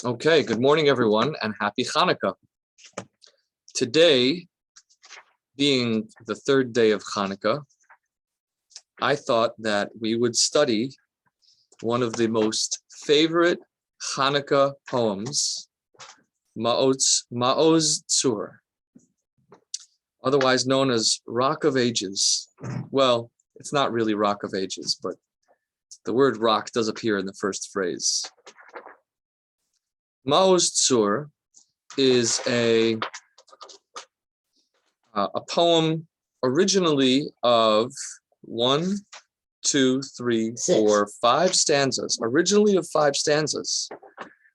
Okay, good morning, everyone, and happy Chanukah. Today, being the third day of Chanukah, I thought that we would study one of the most favorite Chanukah poems, Maoz Tzur, otherwise known as Rock of Ages. Well, it's not really Rock of Ages, but the word rock does appear in the first phrase. Maoz Tzur is a poem originally of 1, 2, 3, 4, 5 stanzas, originally of 5 stanzas,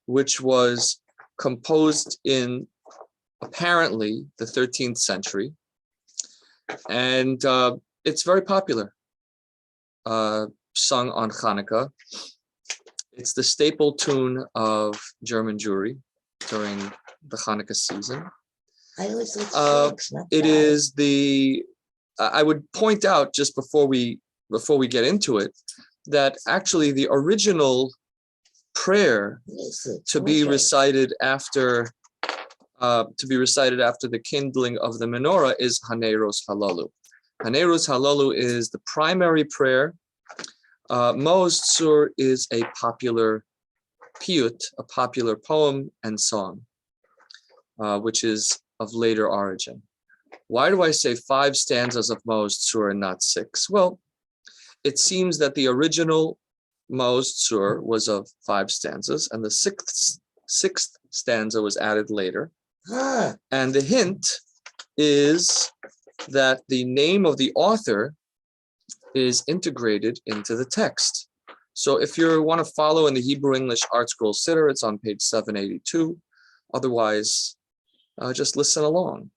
which was composed in apparently the 13th century. And it's very popular, sung on Chanukah. It's the staple tune of German Jewry during the Chanukah season. I always thought 6, not 5. It is the. I would point out just before we get into it that actually the original prayer to be recited after the kindling of the menorah is Haneros Halalu. Haneros Halalu is the primary prayer. Maoz Tzur is a popular piyut, a popular poem and song, which is of later origin. Why do I say 5 stanzas of Maoz Tzur and not 6? Well, it seems that the original Maoz Tzur was of 5 stanzas, and the sixth stanza was added later. And the hint is that the name of the author is integrated into the text. So if you want to follow in the Hebrew-English Art Scroll Siddur, it's on page 782. Otherwise, just listen along.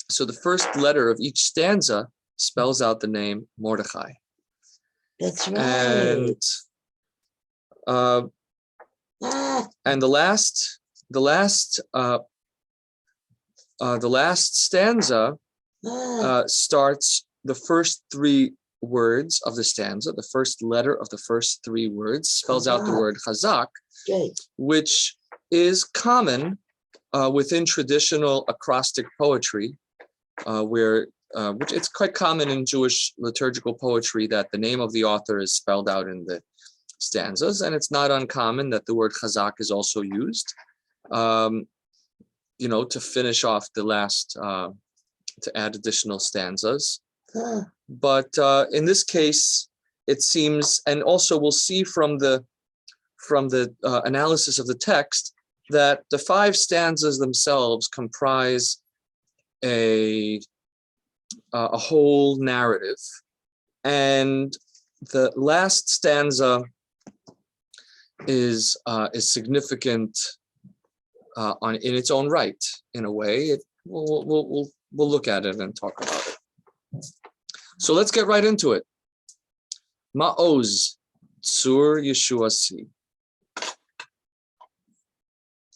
So the first letter of each stanza spells out the name Mordechai. That's right. And the last stanza starts the first 3 words of the stanza. The first letter of the first 3 words spells out the word chazak, which is common within traditional acrostic poetry, which it's quite common in Jewish liturgical poetry that the name of the author is spelled out in the stanzas, and it's not uncommon that the word chazak is also used, to finish off the last, to add additional stanzas. But in this case, it seems, and also we'll see from the analysis of the text, that the 5 stanzas themselves comprise a whole narrative, and the last stanza is significant in its own right. In a way, we'll look at it and talk about it. So let's get right into it. Maoz Tzur Yeshuasi.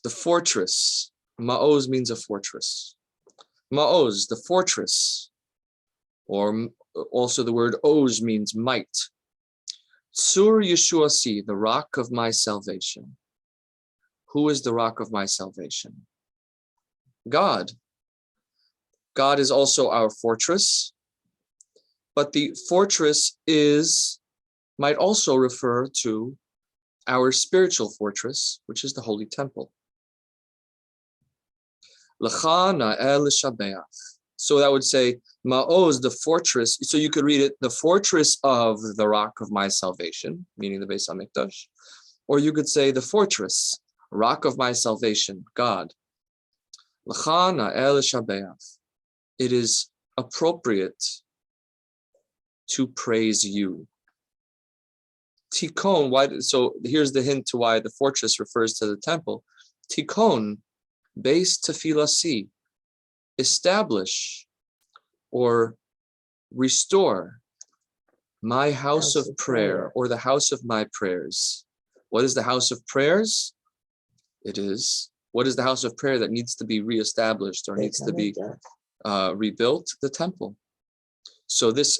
The fortress. Maoz means a fortress. Maoz, the fortress, or also the word oz means might. Tzur Yeshuasi, the rock of my salvation. Who is the rock of my salvation? God. God is also our fortress, but the fortress might also refer to our spiritual fortress, which is the Holy Temple. L'cha na'el shabeach. So that would say, Maoz, the fortress. So you could read it, the fortress of the rock of my salvation, meaning the Beis HaMikdash. Or you could say, the fortress, rock of my salvation, God. L'cha na'el shabeach. It is appropriate to praise you. Tikon, why? So here's the hint to why the fortress refers to the temple. Tikon, Beis Tefilasi, establish or restore my house of prayer, or the house of my prayers. What is the house of prayers? What is the house of prayer that needs to be reestablished or needs to be rebuilt? The temple. So this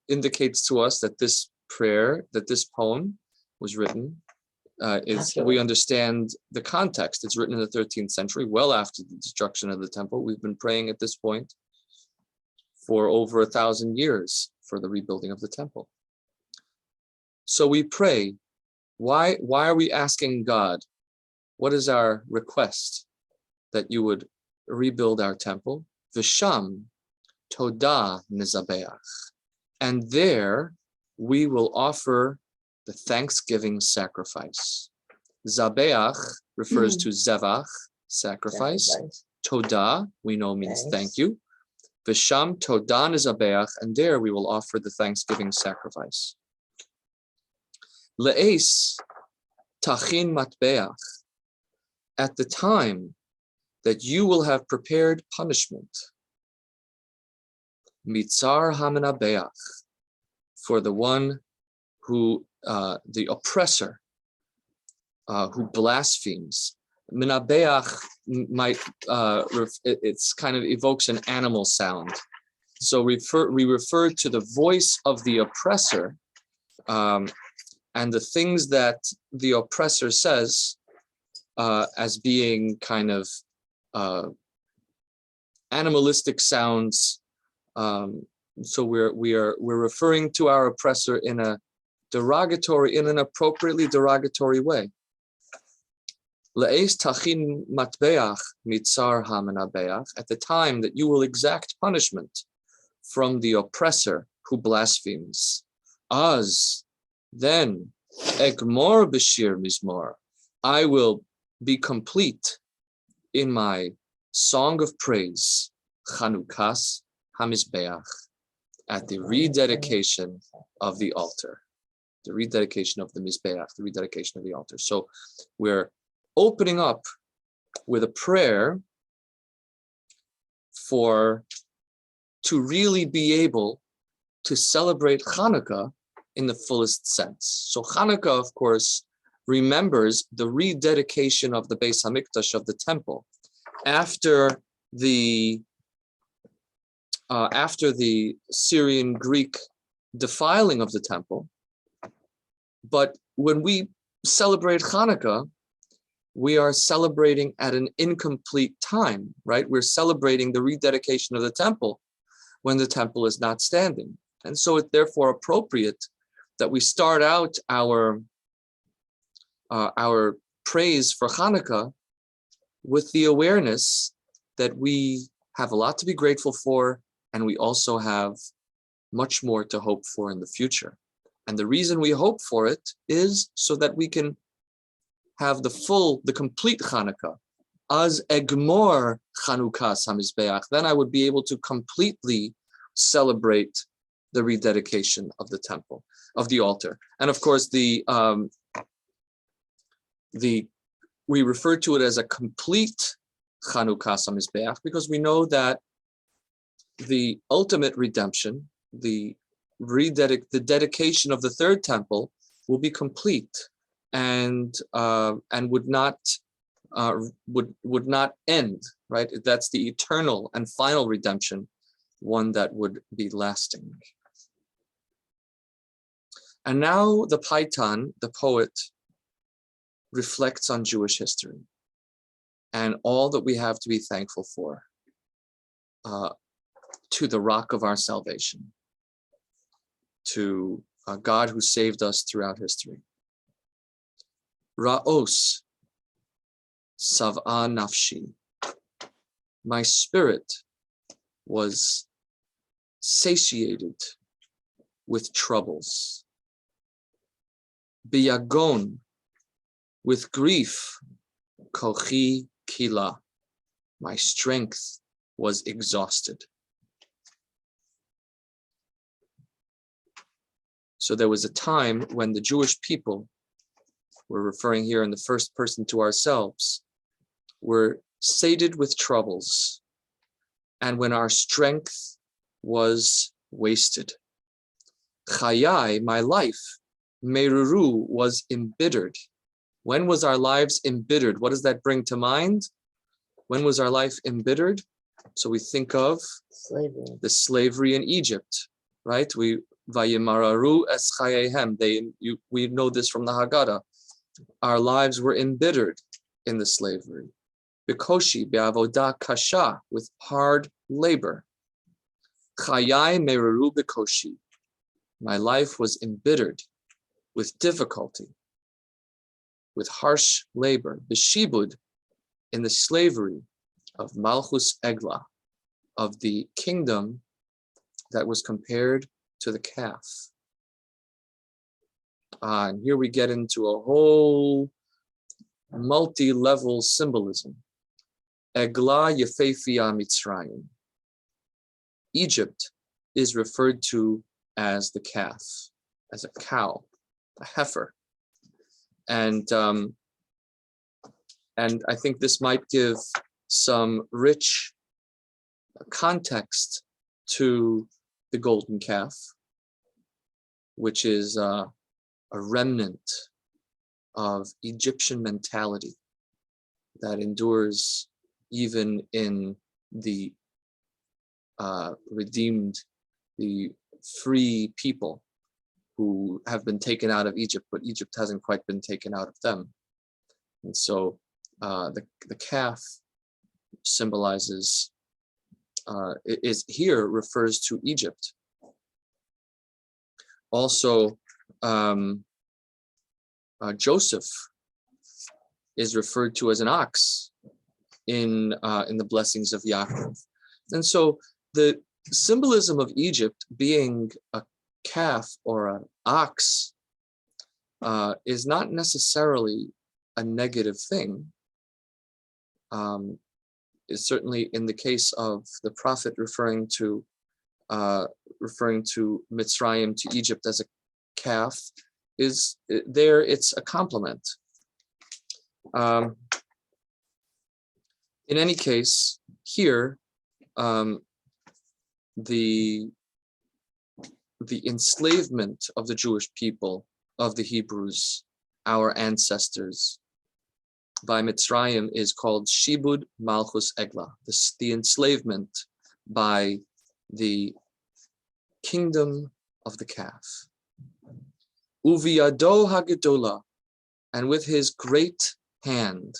indicates to us that this prayer, that this poem was written we understand the context. It's written in the 13th century, well after the destruction of the temple. We've been praying at this point for over 1,000 years for the rebuilding of the temple. So we pray. Why are we asking God? What is our request? That you would rebuild our temple. Visham todah nizabeach. And there we will offer the thanksgiving sacrifice. Zabeach refers to zevach, sacrifice. Todah, we know, means thank you. Visham todah nizabeach, and there we will offer the thanksgiving sacrifice. Le'es tachin matbeach. At the time that you will have prepared punishment, mitzar hamenabeach, for the one who, the oppressor, who blasphemes. Menabeach might, it's kind of evokes an animal sound. So we refer to the voice of the oppressor, and the things that the oppressor says as being kind of animalistic sounds. So we're referring to our oppressor in an appropriately derogatory way. Le'es tachin matbeach mitzar hamenabeach, at the time that you will exact punishment from the oppressor who blasphemes. Az, then, egmor b'shir mizmor, I will be complete in my song of praise, Chanukah hamizbeach, at the rededication of the altar, the rededication of the mizbeach, the rededication of the altar. So we're opening up with a prayer to really be able to celebrate Chanukah in the fullest sense. So Chanukah, of course, remembers the rededication of the Beis Hamikdash, of the temple, after the Syrian Greek defiling of the temple. But when we celebrate Chanukah, we are celebrating at an incomplete time, right? We're celebrating the rededication of the temple when the temple is not standing. And so it's therefore appropriate that we start out our praise for Chanukah with the awareness that we have a lot to be grateful for, and we also have much more to hope for in the future. And the reason we hope for it is so that we can have the complete Chanukah. Az egmor Chanukah hamizbeach, then I would be able to completely celebrate the rededication of the temple, of the altar. And of course, we refer to it as a complete Chanukah hamizbeach because we know that the ultimate redemption, the dedication of the third temple, will be complete and would not end, right? That's the eternal and final redemption, one that would be lasting. And now the Paitan, the poet, reflects on Jewish history and all that we have to be thankful for, to the rock of our salvation, to God who saved us throughout history. Ra'os sav'a nafshi, my spirit was satiated with troubles. Biyagon, with grief, kochi kila, my strength was exhausted. So there was a time when the Jewish people, we're referring here in the first person to ourselves, were sated with troubles, and when our strength was wasted. Chayai, my life, meruru, was embittered. When was our lives embittered? What does that bring to mind? When was our life embittered? So we think of the slavery in Egypt, right? Vayimararu es chayehem. We know this from the Haggadah. Our lives were embittered in the slavery. Bikoshi be'avodah kasha, with hard labor. Chayai mereru bikoshi. My life was embittered with difficulty, with harsh labor. B'shibud, in the slavery of Malchus Eglah, of the kingdom that was compared to the calf. And here we get into a whole multi-level symbolism. Eglah Yefefia Mitzrayim. Egypt is referred to as the calf, as a cow, a heifer. And I think this might give some rich context to the golden calf, which is a remnant of Egyptian mentality that endures even in the redeemed, the free people who have been taken out of Egypt, but Egypt hasn't quite been taken out of them. And so the calf symbolizes, is here refers to Egypt. Also, Joseph is referred to as an ox in the blessings of Yaakov. And so the symbolism of Egypt being a calf or an ox is not necessarily a negative thing. Is certainly in the case of the prophet referring to Mitzrayim, to Egypt as a calf, is there, it's a compliment. In any case, here, the enslavement of the Jewish people, of the Hebrews, our ancestors, by Mitzrayim is called Shibud Malchus Eglah, the enslavement by the kingdom of the calf. Uviyado Hagedola, and with his great hand,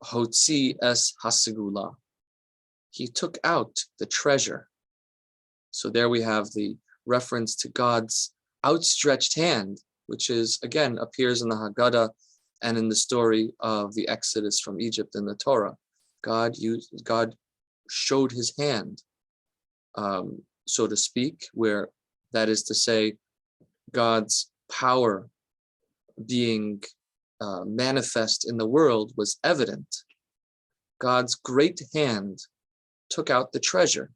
Hotzi es Hasegula, he took out the treasure. So there we have the reference to God's outstretched hand, which is, again, appears in the Haggadah and in the story of the Exodus from Egypt in the Torah. God showed his hand, so to speak, where that is to say, God's power being manifest in the world was evident. God's great hand took out the treasure.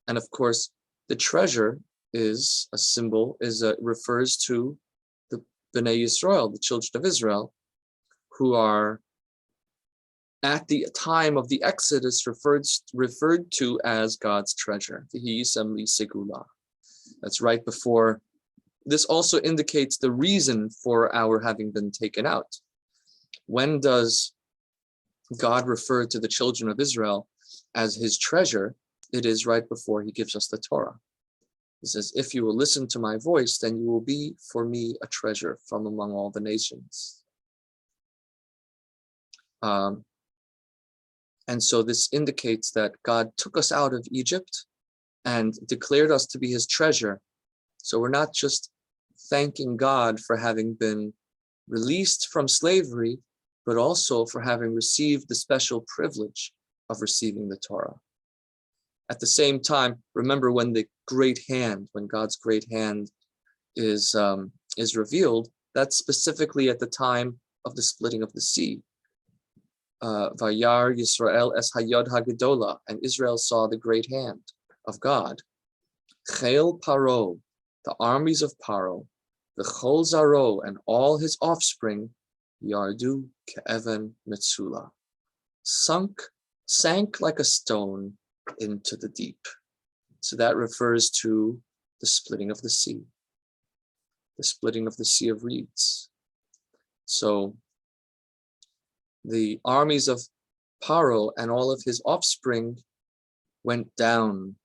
And of course, the treasure is a symbol, refers to the Bnei Yisrael, the children of Israel, who are at the time of the Exodus referred to as God's treasure. That's right before. This also indicates the reason for our having been taken out. When does God refer to the children of Israel as his treasure? It is right before he gives us the Torah. He says, if you will listen to my voice, then you will be for me a treasure from among all the nations. And so this indicates that God took us out of Egypt and declared us to be his treasure. So we're not just thanking God for having been released from slavery, but also for having received the special privilege of receiving the Torah. At the same time, remember when God's great hand is revealed, that's specifically at the time of the splitting of the sea. Vayar Yisrael es hayod hagedola, and Israel saw the great hand of God. Chel Paro, the armies of Paro, the Chol Zaro, and all his offspring, Yardu ke'even metzula, sank like a stone into the deep. So that refers to the splitting of the sea of reeds. So the armies of Paro and all of his offspring went down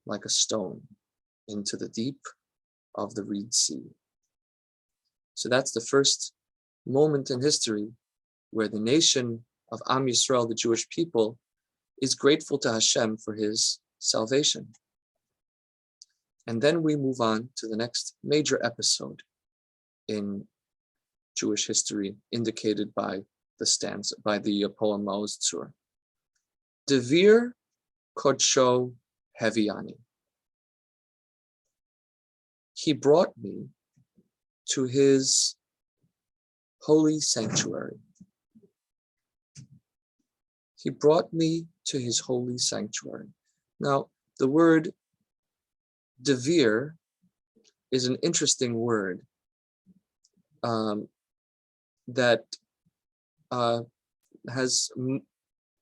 like a stone into the deep of the Reed Sea. So that's the first moment in history where the nation of Am Yisrael, the Jewish people, is grateful to Hashem for his salvation. And then we move on to the next major episode in Jewish history, indicated by the stanza, by the poem Maoz Tzur. Devir Kodsho Heviani. He brought me to his holy sanctuary. He brought me to his holy sanctuary. Now, the word devir is an interesting word that has,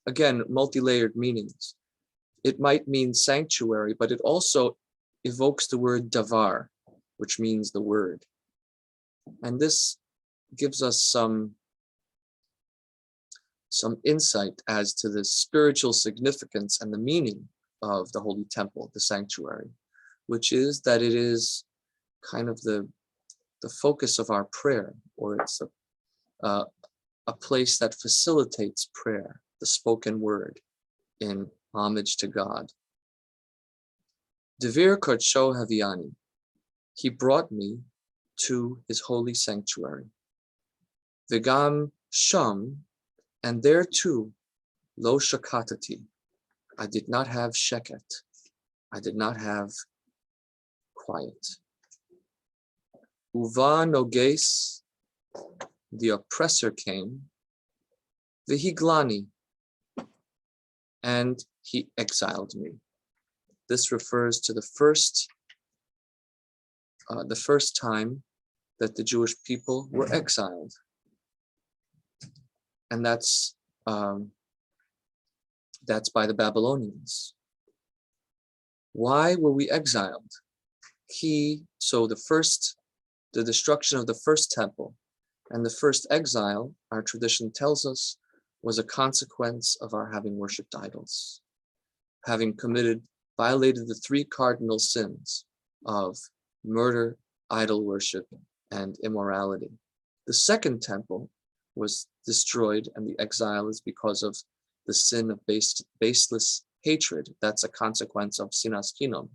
again, multi-layered meanings. It might mean sanctuary, but it also evokes the word davar, which means the word. And this gives us some insight as to the spiritual significance and the meaning of the Holy Temple, the sanctuary, which is that it is kind of the focus of our prayer, or it's a place that facilitates prayer, the spoken word in homage to God. Devir Kodsho Haviani. He brought me to his holy sanctuary. V'gam sham, and there too, lo shakatati. I did not have sheket. I did not have quiet. Uva noges, the oppressor came. Vihiglani, and he exiled me. This refers to the first time that the Jewish people were exiled, and that's by the Babylonians. Why were we exiled? The destruction of the first temple and the first exile, our tradition tells us, was a consequence of our having worshipped idols, having violated the three cardinal sins of murder, idol worship, and immorality. The second temple was destroyed, and the exile is because of the sin of baseless hatred. That's a consequence of sinas chinam.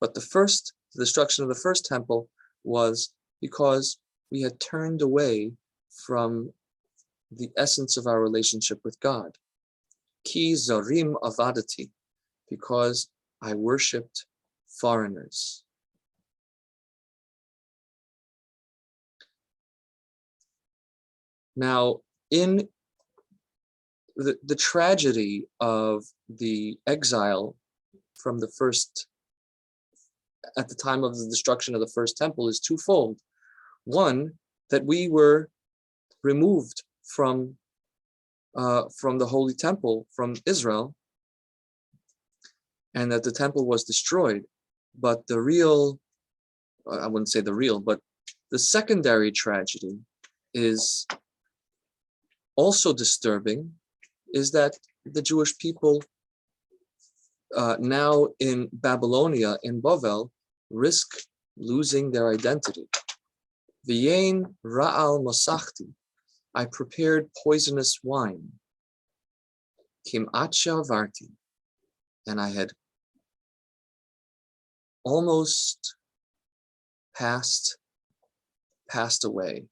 But the destruction of the first temple was because we had turned away from the essence of our relationship with God. Ki zarim avadati, because I worshipped foreigners. Now, in the tragedy of the exile from at the time of the destruction of the first temple is twofold. One, that we were removed from the Holy Temple, from Israel, and that the temple was destroyed. But I wouldn't say the real, but the secondary tragedy is also disturbing, is that the Jewish people now in Babylonia, in Bavel, risk losing their identity. V'yein ra'al mosachti, I prepared poisonous wine. Kim'at she'avarti, and I had almost passed away.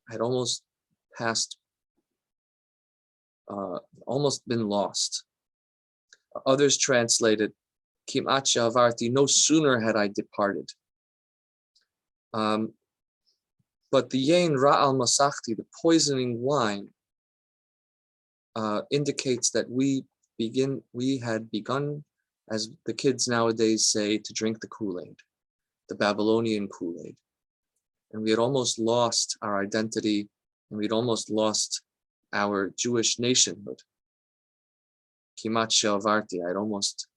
I had almost been lost. Others translated, Kim'at she'avarti, no sooner had I departed. But the yain ra'al masachti, the poisoning wine, indicates that we had begun, as the kids nowadays say, to drink the Kool-Aid, the Babylonian Kool-Aid. And we had almost lost our identity, and we'd almost lost our Jewish nationhood. Kimat she'avarti, I'd almost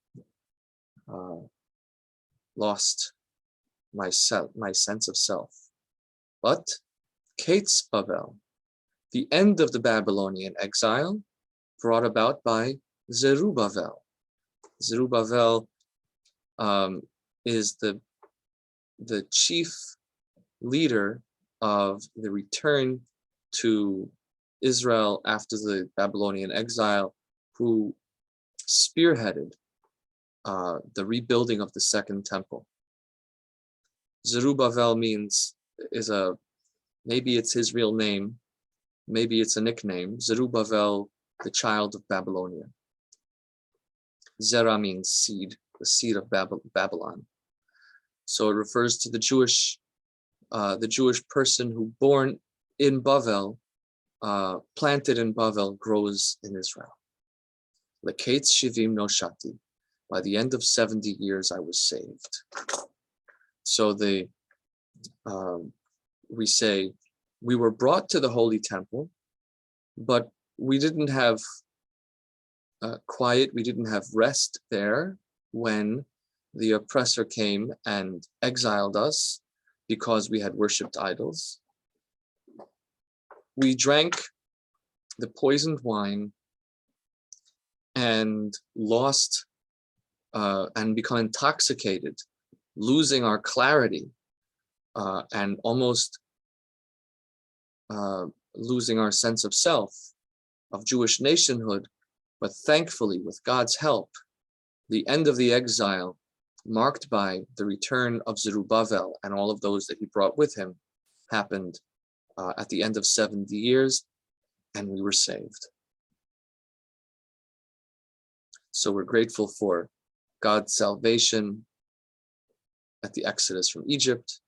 lost my sense of self. But Kate's Bavel, the end of the Babylonian exile, brought about by Zerubbabel. Zerubbabel is the chief leader of the return to Israel after the Babylonian exile, who spearheaded the rebuilding of the Second Temple. Zerubbabel maybe it's his real name, maybe it's a nickname. Zerubbabel, the child of Babylonia. Zerah means seed, the seed of Babylon. So it refers to the Jewish person who, born in Bavel, planted in Bavel, grows in Israel. Leketz shivim noshati. By the end of 70 years, I was saved. So we say, we were brought to the Holy Temple, but we didn't have quiet, we didn't have rest there when the oppressor came and exiled us because we had worshipped idols. We drank the poisoned wine and lost and become intoxicated, losing our clarity and almost losing our sense of self, of Jewish nationhood. But thankfully, with God's help, the end of the exile, marked by the return of Zerubbabel and all of those that he brought with him, happened at the end of 70 years, and we were saved. So we're grateful for God's salvation at the Exodus from Egypt,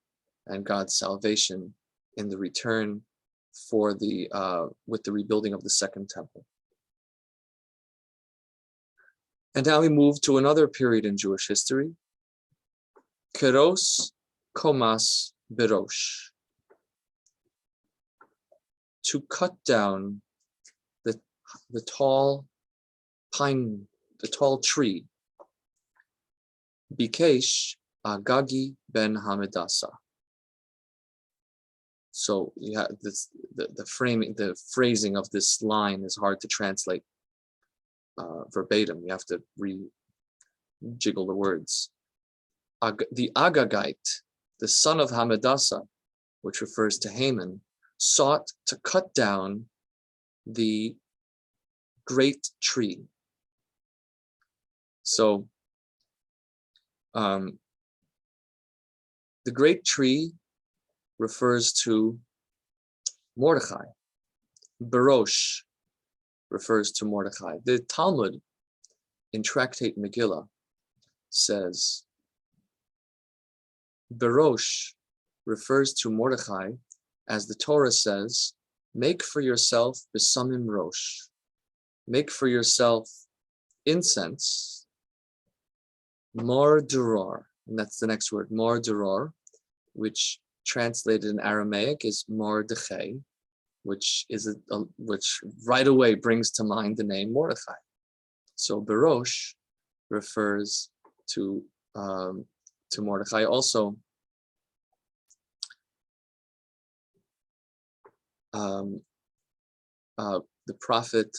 and God's salvation in the return with the rebuilding of the Second Temple. And now we move to another period in Jewish history, Keros Komas Berosh. To cut down the tall pine, the tall tree, Bikesh Agagi ben Hamedasa. So yeah, the phrasing of this line is hard to translate verbatim. You have to rejiggle the words. The Agagite, the son of Hamedasa, which refers to Haman, sought to cut down the great tree. So the great tree refers to Mordechai. Berosh refers to Mordechai. The Talmud in Tractate Megillah says Berosh refers to Mordechai, as the Torah says, make for yourself besamim rosh. Make for yourself incense, mar duror, and that's the next word, mar duror, which translated in Aramaic is Mordechai, which right away brings to mind the name Mordechai. So Berosh refers to Mordechai. Also, the prophet,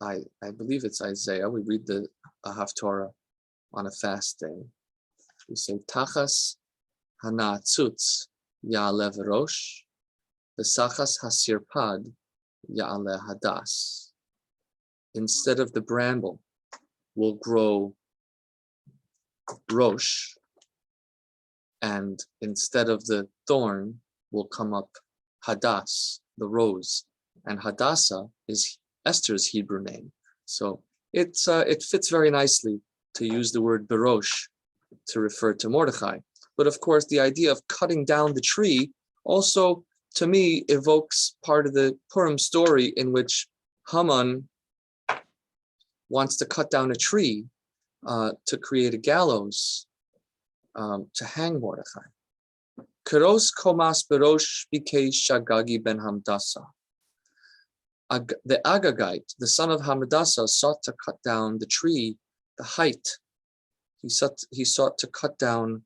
I believe it's Isaiah. We read the Haftorah on a fast day. We say Tachas Hanatzutz Ya'alev Rosh, V'sachas Hasirpad Ya'ale Hadas. Instead of the bramble will grow Rosh, and instead of the thorn will come up Hadas, the rose. And Hadassah is Esther's Hebrew name. So it fits very nicely to use the word Berosh to refer to Mordechai. But of course, the idea of cutting down the tree also, to me, evokes part of the Purim story in which Haman wants to cut down a tree to create a gallows to hang Mordechai. Keros Komas Berosh Bikesh Shagagi ben Hamdasa. The Agagite, the son of Hamedasa, sought to cut down the tree, the height. He sought to cut down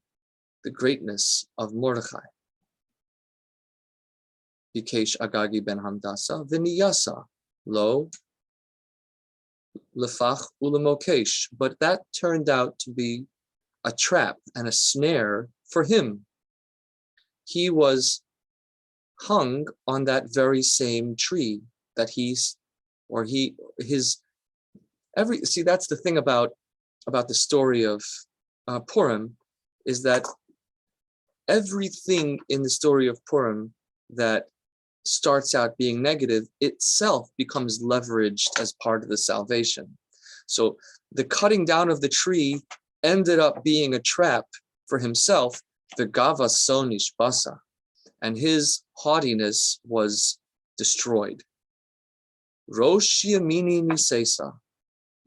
the greatness of Mordechai. Bikesh Agagi ben Hamdasa, Viniyasa, lo, lefach ulemokesh. But that turned out to be a trap and a snare for him. He was hung on that very same tree that see, that's the thing about the story of Purim, is that everything in the story of Purim that starts out being negative itself becomes leveraged as part of the salvation. So the cutting down of the tree ended up being a trap for himself, the Gava Sonish Basa, and his haughtiness was destroyed. Rosh Yamini Nisesa,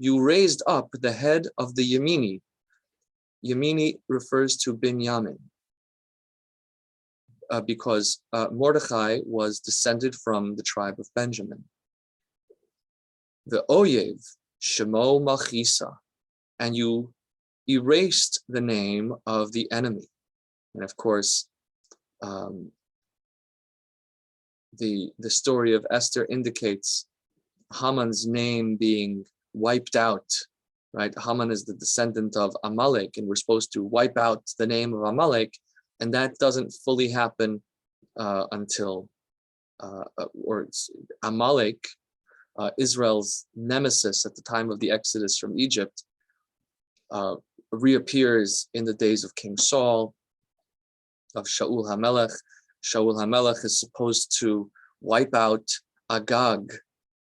you raised up the head of the Yamini. Yamini refers to Binyamin, because Mordechai was descended from the tribe of Benjamin. The Oyev, Shemo Machisa, and you erased the name of the enemy. And of course, the story of Esther indicates Haman's name being wiped out, right? Haman is the descendant of Amalek, and we're supposed to wipe out the name of Amalek, and that doesn't fully happen until Amalek, Israel's nemesis at the time of the Exodus from Egypt, reappears in the days of King Saul, of Shaul HaMelech. Shaul HaMelech is supposed to wipe out Agag,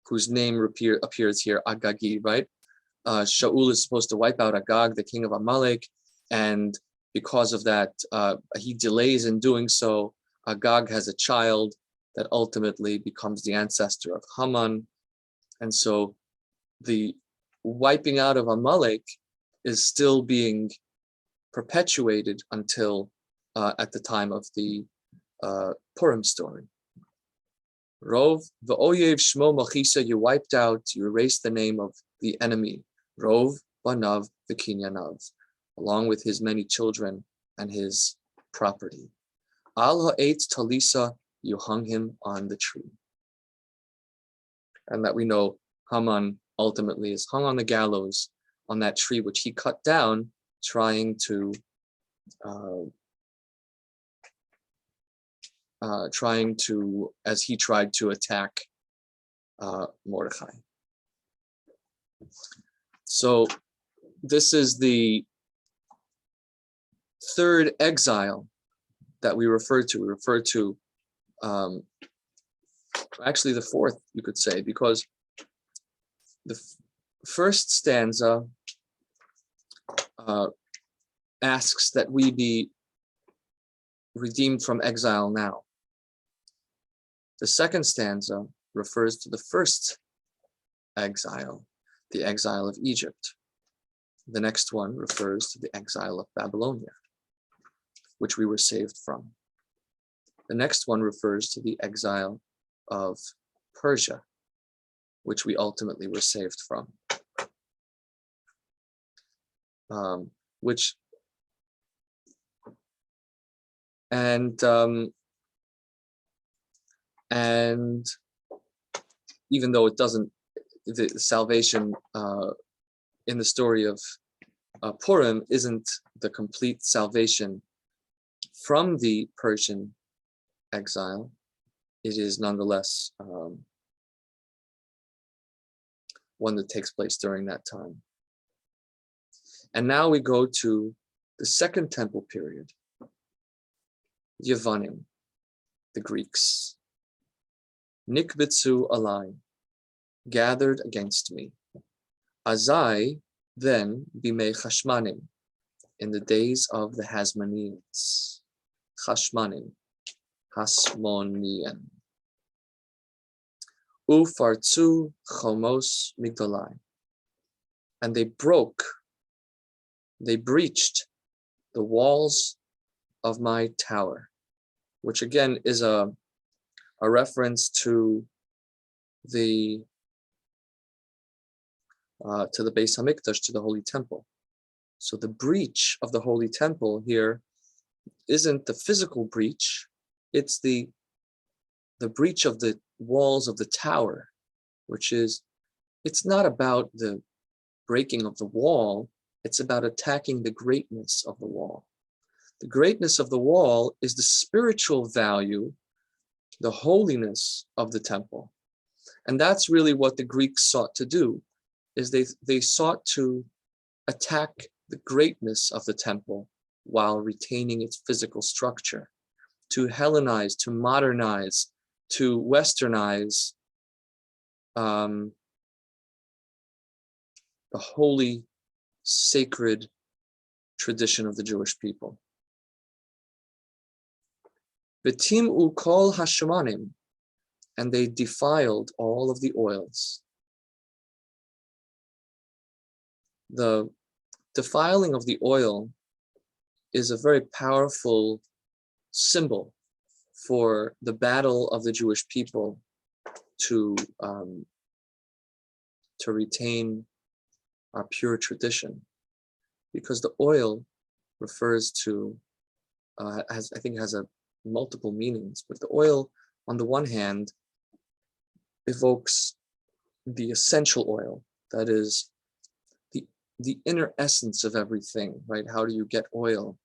whose name appears here, Agagi, right? Shaul is supposed to wipe out Agag, the king of Amalek, and because of that, he delays in doing so. Agag has a child that ultimately becomes the ancestor of Haman. And so the wiping out of Amalek is still being perpetuated until at the time of the Purim story. Rov, the Oyev Shmo Machisa, you wiped out, you erased the name of the enemy. Rov, Banav, the Kinyanav, along with his many children and his property. Al ha'etz talisa, you hung him on the tree. And that we know Haman ultimately is hung on the gallows on that tree which he cut down, trying to as he tried to attack Mordechai. So this is the third exile that we refer to. We refer to actually the fourth, you could say, because the first stanza asks that we be redeemed from exile now. The second stanza refers to the first exile, the exile of Egypt. The next one refers to the exile of Babylonia, which we were saved from. The next one refers to the exile of Persia, which we ultimately were saved from. And even though it doesn't, the salvation in the story of Purim isn't the complete salvation from the Persian exile, it is nonetheless one that takes place during that time. And now we go to the Second Temple period. Yevanim, the Greeks. Nikbitzu alai, gathered against me. Azai, then, bimei chashmanim, in the days of the Hasmoneans. Chashmanim, Hasmonian. Ufartzu chomos migdalai, and they breached the walls of my tower, which again is a reference to the Beis Hamikdash, to the Holy Temple. So the breach of the Holy Temple here isn't the physical breach, it's the breach of the walls of the tower, which is, it's not about the breaking of the wall, it's about attacking the greatness of the wall. The greatness of the wall is the spiritual value the holiness of the temple. And that's really what the Greeks sought to do, is they sought to attack the greatness of the temple while retaining its physical structure, to Hellenize, to modernize, to westernize the holy, sacred tradition of the Jewish people. V'tim ukol hashamanim, and they defiled all of the oils. The defiling of the oil is a very powerful symbol for the battle of the Jewish people to retain our pure tradition, because the oil refers to has a multiple meanings, but the oil on the one hand evokes the essential oil, that is the inner essence of everything, right? How do you get oil?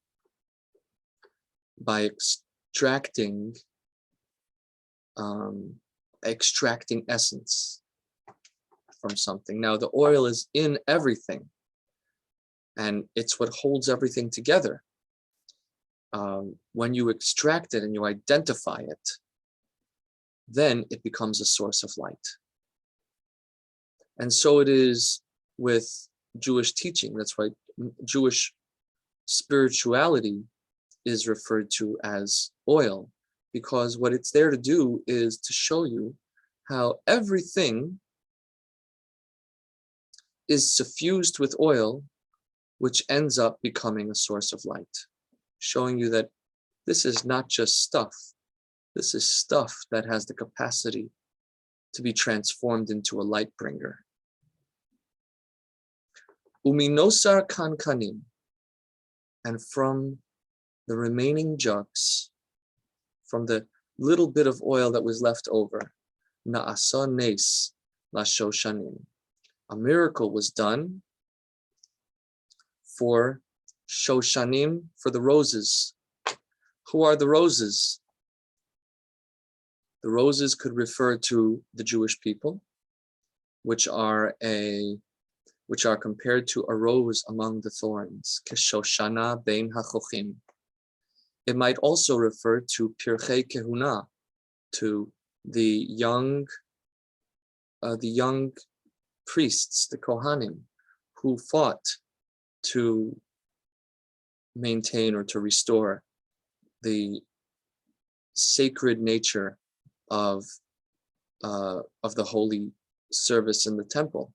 By extracting essence from something. Now the oil is in everything, and it's what holds everything together. When you extract it and you identify it, then it becomes a source of light. And so it is with Jewish teaching. That's why Jewish spirituality is referred to as oil, because what it's there to do is to show you how everything is suffused with oil, which ends up becoming a source of light, showing you that this is not just stuff. This is stuff that has the capacity to be transformed into a light bringer. Uminosar kankanim, and from the remaining jugs, from the little bit of oil that was left over, na'asa nes lashoshanim, a miracle was done for shoshanim, for the roses. Who are the roses? The roses could refer to the Jewish people, which are compared to a rose among the thorns, keshoshana bein hachochim. It might also refer to pirchei kehuna, to the young priests, the Kohanim, who fought to maintain or to restore the sacred nature of the holy service in the temple.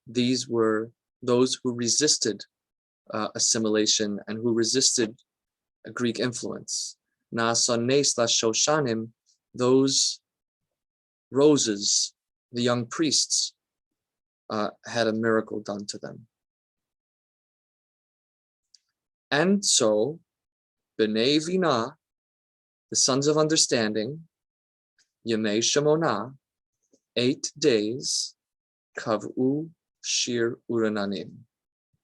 These were those who resisted assimilation and who resisted Greek influence. Na'asanes lashoshanim, those roses, the young priests, had a miracle done to them. And so, B'nai Vinah, the sons of understanding, Yemei Shemona, 8 days, Kav'u Shir Urananim,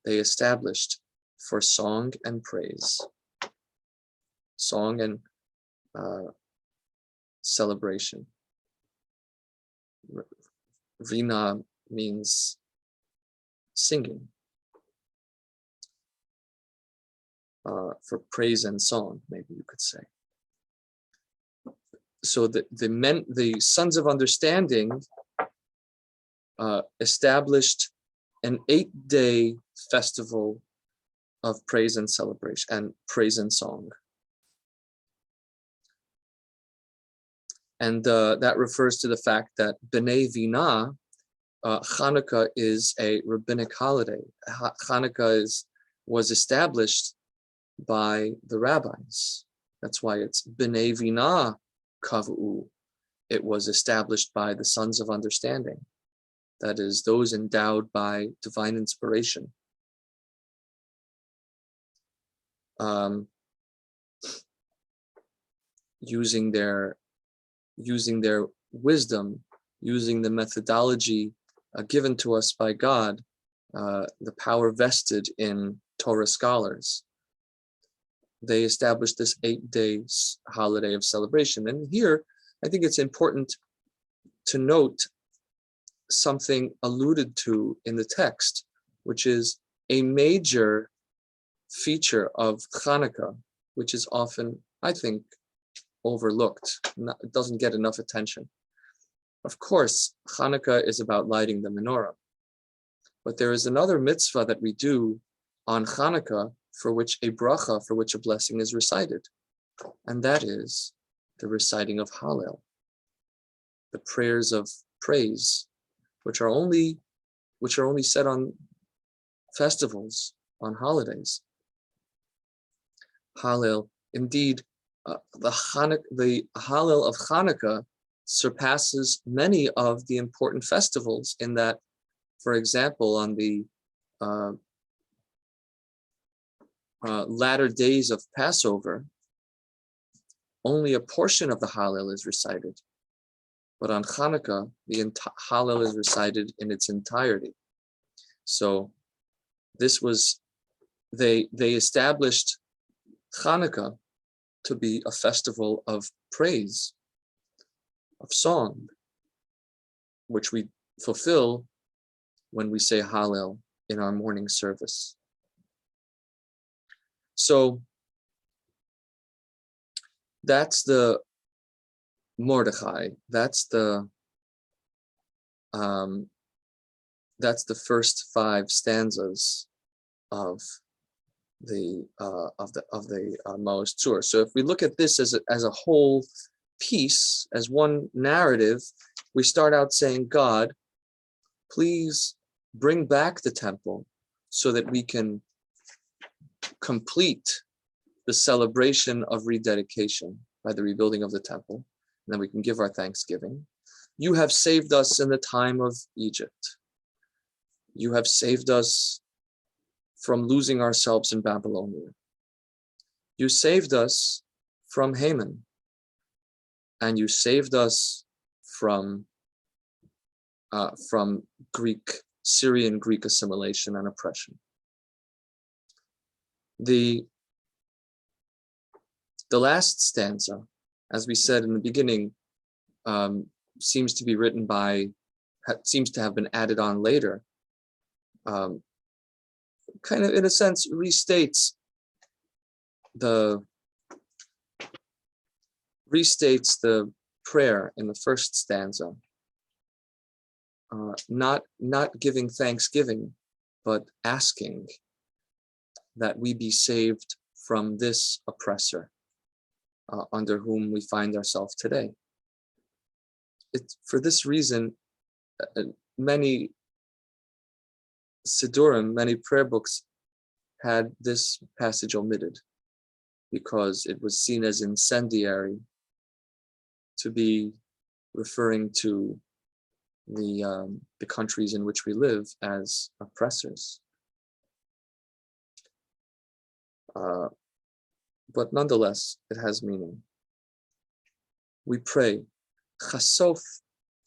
they established for song and praise, song and celebration. Vina means singing, for praise and song, maybe you could say. So the sons of understanding established an 8-day festival of praise and celebration and praise and song. And that refers to the fact that B'nai Vinah, Chanukah is a rabbinic holiday. Chanukah was established by the rabbis. That's why it's B'nai Vinah Kav'u. It was established by the sons of understanding. That is, those endowed by divine inspiration. Using their wisdom, using the methodology given to us by God, the power vested in Torah scholars. They established this 8 days holiday of celebration. And here I think it's important to note something alluded to in the text, which is a major feature of Chanukah, which is often, I think, overlooked. It doesn't get enough attention. Of course, Chanukah is about lighting the menorah, but there is another mitzvah that we do on Chanukah for which a bracha, for which a blessing is recited, and that is the reciting of Halal, the prayers of praise, which are only said on festivals, on holidays. Halal, indeed, the Halal of Chanukah surpasses many of the important festivals in that, for example, on the latter days of Passover, only a portion of the Halal is recited. But on Chanukah, the Halal is recited in its entirety. So this was, they established Chanukah to be a festival of praise, of song, which we fulfill when we say Hallel in our morning service. So that's the Mordechai. That's the first 5 stanzas of the Maoz Tzur. So if we look at this as a whole piece, as one narrative, we start out saying, God, please bring back the temple so that we can complete the celebration of rededication by the rebuilding of the temple, and then we can give our thanksgiving. You have saved us in the time of Egypt. You have saved us from losing ourselves in Babylonia. You saved us from Haman, and you saved us from Syrian Greek assimilation and oppression. The last stanza, as we said in the beginning, seems to have been added on later. Kind of, in a sense, restates the prayer in the first stanza. Not giving thanksgiving, but asking that we be saved from this oppressor under whom we find ourselves today. For this reason, many Siddurim, many prayer books had this passage omitted because it was seen as incendiary, to be referring to the countries in which we live as oppressors. But nonetheless, it has meaning. We pray, Chasof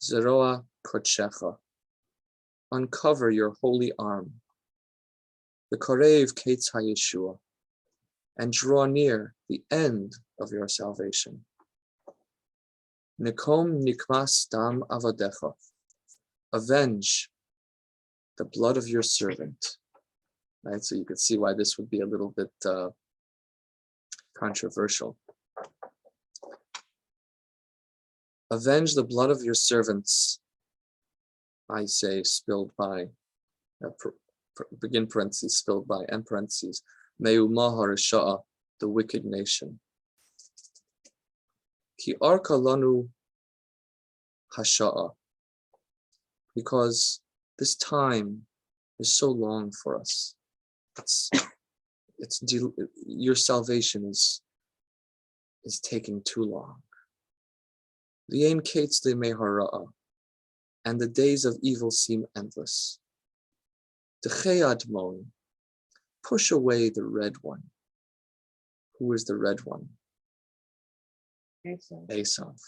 zeroa kodshecha, uncover your holy arm, the korev ketz hayeshua, and draw near the end of your salvation. Nikom nikmas dam avadecha, avenge the blood of your servant. Right, so you could see why this would be a little bit controversial. Avenge the blood of your servants, I say, spilled by, begin parentheses, spilled by, end parentheses, Me'umah haresha'a, the wicked nation. Ki arka lanu hasha'a, because this time is so long for us. Your salvation is taking too long. Li'en kates de mehara'a, and the days of evil seem endless. D'cheyad mon, push away the red one. Who is the red one? Esav.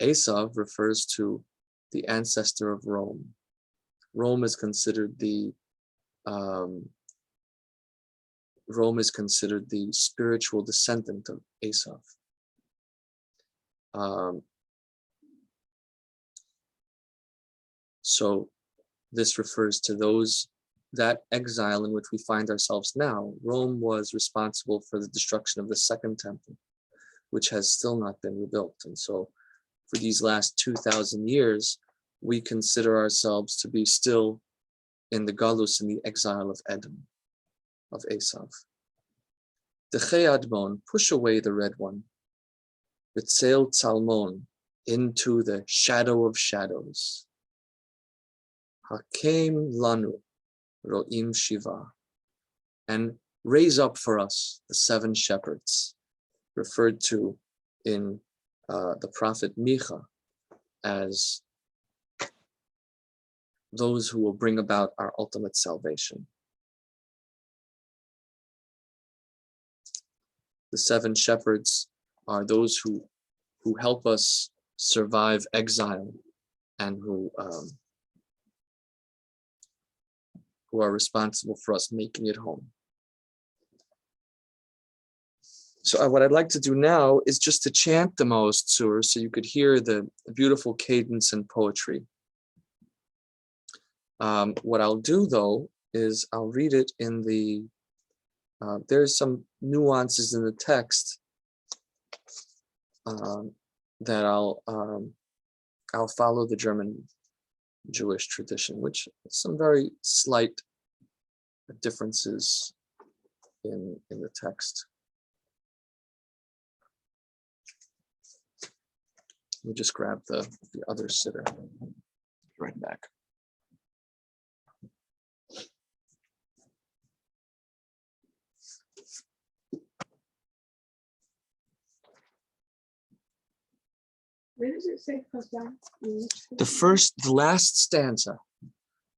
Esav refers to the ancestor of Rome. Rome is considered the spiritual descendant of Esav. So this refers to that exile in which we find ourselves now. Rome was responsible for the destruction of the Second Temple, which has still not been rebuilt. And so for these last 2,000 years, we consider ourselves to be still in the galus, in the exile of Edom, of Esav. Dechei Admon, push away the red one. B'tzel Tzalmon, into the shadow of shadows. Hakem lanu, ro'im shiva, and raise up for us the 7 shepherds, referred to in the prophet Micha as those who will bring about our ultimate salvation. The 7 shepherds are those who help us survive exile and who are responsible for us making it home. So what I'd like to do now is just to chant the Maoz Tzur so you could hear the beautiful cadence and poetry. What I'll do though is I'll read it in the, there's some nuances in the text that I'll follow the German Jewish tradition, which some very slight differences in the text. Let me just grab the other sitter. Right back. Where does it say Chazak? The last stanza,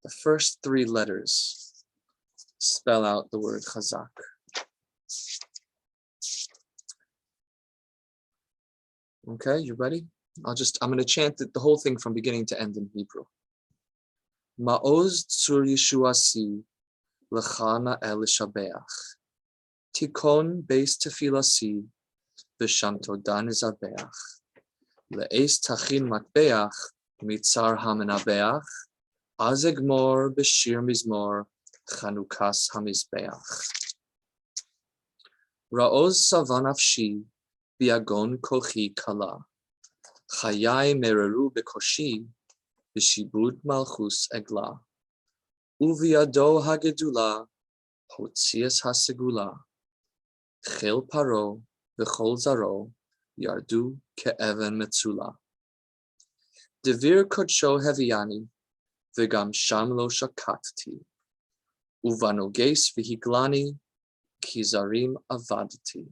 the first 3 letters spell out the word Chazak. Okay, you ready? I'm going to chant the whole thing from beginning to end in Hebrew. Maoz Tzur Yeshuasi L'chana El Shabeach Tikon Beis Tefilasi V'Shamto Dan Izabeach Le'es Tachin Matbeach Mitzar Hamenabeach Azegmor B'Shir Mizmor Chanukas Hamizbeach Ra'oz Savanafshi Biagon Kochi Kala Chayai Mereru Bekoshi B'Shibud Malchus Egla Uviado Hagedula Hotzias Hasegula Chel Paro V'Chol Zaro Yardu Ke'even Metzula Devir Kodsho Heviani V'Gam Sham Lo Shakatti Uvanoges V'Higlani Kizarim Avadati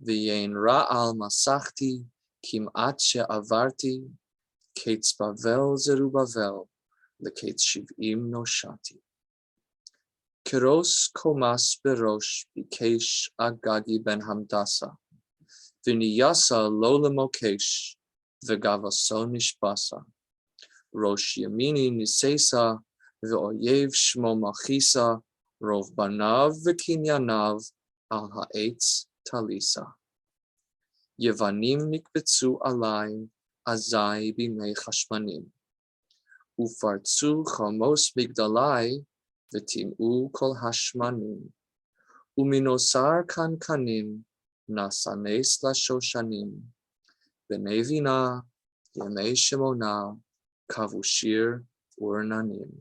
V'Yein Ra'al Masachti Kim'at She'avarti Kates Bavel Zerubavel Lekates Shiv'im Noshati Keros Komas Berosh Bikesh Agagi Ben Hamdasa V'Niyasa Lola Mokesh V'Gavaso Nishbasa Rosh Yamini Nisesa V'Oyev Shmo Machisa Rov Banav V'Kinyanav Al Ha'etz Talisa Yevanim Nikbetsu Alai Azai Bimei Chashmanim Ufartzu Chamos Migdalai V'Tim'u Kol Hashmanim Uminosar Kankanim Nasanes Lashoshanim B'nei Vina Yemei Shemona Kavushir Urnanim.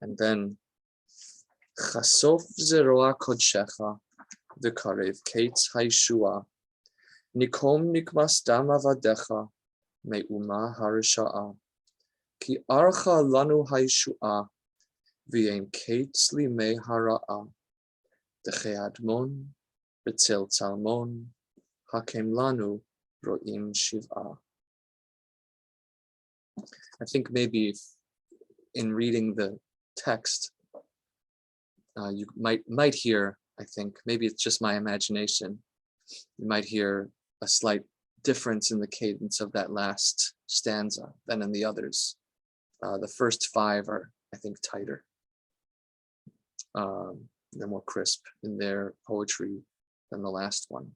And then Chasof Zeroa Kodshecha V'Karev Kates Haishua Nikom Nikmas Dam Avadecha Me'uma Harisha'a Ki Archa Lanu Haishua V'Yein Kates Limei Hara'a Dechei Admon B'Tzel Tzalmon Hakem Lanu Ro'im Shiv'a. I think maybe if in reading the text, you might hear, I think, maybe it's just my imagination, you might hear a slight difference in the cadence of that last stanza than in the others. The first 5 are, I think, tighter. They're more crisp in their poetry than the last one.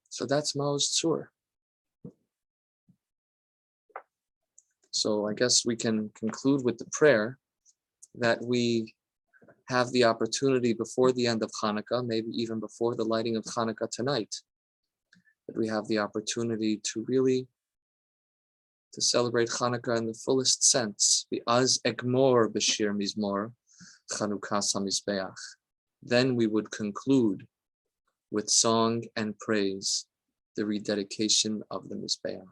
So that's Maoz Tzur. So I guess we can conclude with the prayer that we have the opportunity before the end of Chanukah, maybe even before the lighting of Chanukah tonight, that we have the opportunity to really to celebrate Chanukah in the fullest sense. The Az Egmor B'Shir Mizmor Chanukah Samizbeach. Then we would conclude with song and praise the rededication of the Mizbeach.